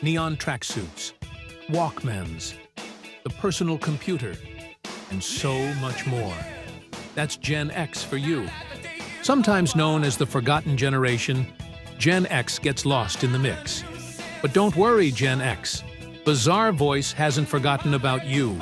neon tracksuits, Walkmans, the personal computer, and so much more. That's Gen X for you. Sometimes known as the forgotten generation, Gen X gets lost in the mix. But don't worry, Gen X. Bazaar Voice hasn't forgotten about you.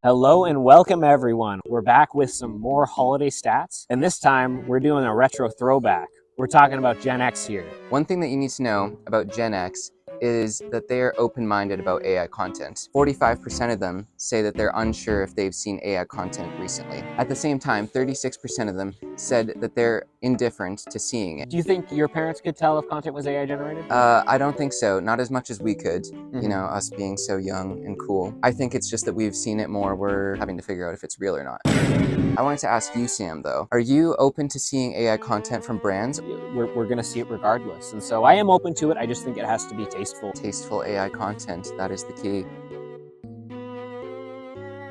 Hello and welcome everyone. We're back with some more holiday stats, and this time we're doing a retro throwback. We're talking about Gen X here. One thing that you need to know about Gen X is that they are open-minded about AI content. 45% of them say that they're unsure if they've seen AI content recently. At the same time, 36% of them said that they're indifferent to seeing it. Do you think your parents could tell if content was AI generated? I don't think so. Not as much as we could, you know, us being so young and cool. I think it's just that we've seen it more. We're having to figure out if it's real or not. I wanted to ask you, Sam, though. Are you open to seeing AI content from brands? We're going to see it regardless. And so I am open to it. I just think it has to be tasteful. Tasteful AI content, that is the key.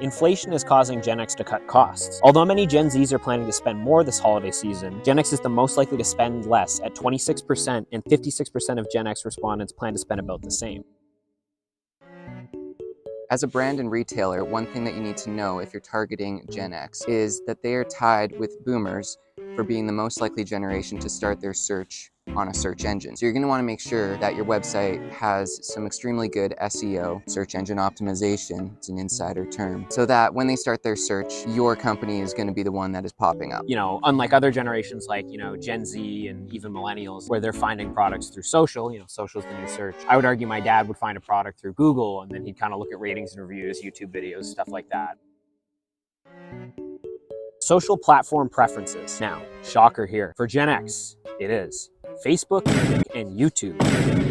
Inflation is causing Gen X to cut costs. Although many Gen Zs are planning to spend more this holiday season, Gen X is the most likely to spend less at 26%, and 56% of Gen X respondents plan to spend about the same. As a brand and retailer, one thing that you need to know if you're targeting Gen X is that they are tied with boomers for being the most likely generation to start their search on a search engine. So you're going to want to make sure that your website has some extremely good SEO, search engine optimization, it's an insider term, so that when they start their search, your company is going to be the one that is popping up. You know, unlike other generations like, Gen Z and even millennials, where they're finding products through social, social's the new search. I would argue my dad would find a product through Google, and then he'd kind of look at ratings and reviews, YouTube videos, stuff like that. Social platform preferences. Now, shocker here. For Gen X, it is Facebook and YouTube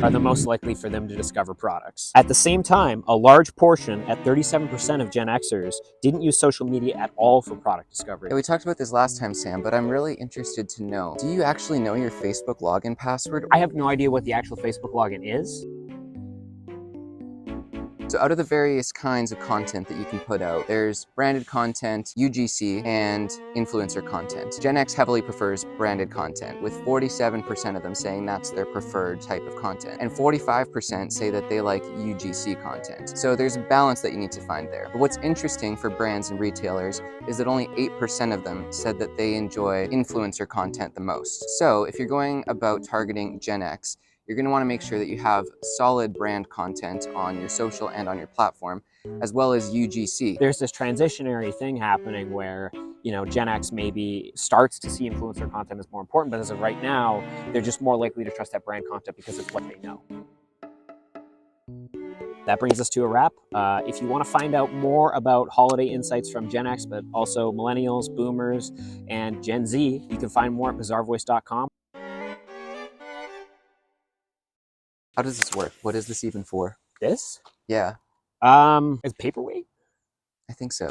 are the most likely for them to discover products. At the same time, a large portion, at 37% of Gen Xers, didn't use social media at all for product discovery. Yeah, we talked about this last time, Sam, but I'm really interested to know, do you actually know your Facebook login password? I have no idea what the actual Facebook login is. So out of the various kinds of content that you can put out, there's branded content, UGC, and influencer content. Gen X heavily prefers branded content, with 47% of them saying that's their preferred type of content, and 45% say that they like UGC content. So there's a balance that you need to find there. But what's interesting for brands and retailers is that only 8% of them said that they enjoy influencer content the most. So if you're going about targeting Gen X, you're going to want to make sure that you have solid brand content on your social and on your platform, as well as UGC. There's this transitionary thing happening where, Gen X maybe starts to see influencer content as more important, but as of right now, they're just more likely to trust that brand content because it's what they know. That brings us to a wrap. If you want to find out more about holiday insights from Gen X, but also millennials, boomers, and Gen Z, you can find more at bazaarvoice.com. How does this work? What is this even for? This? Yeah, It's paperweight? I think so.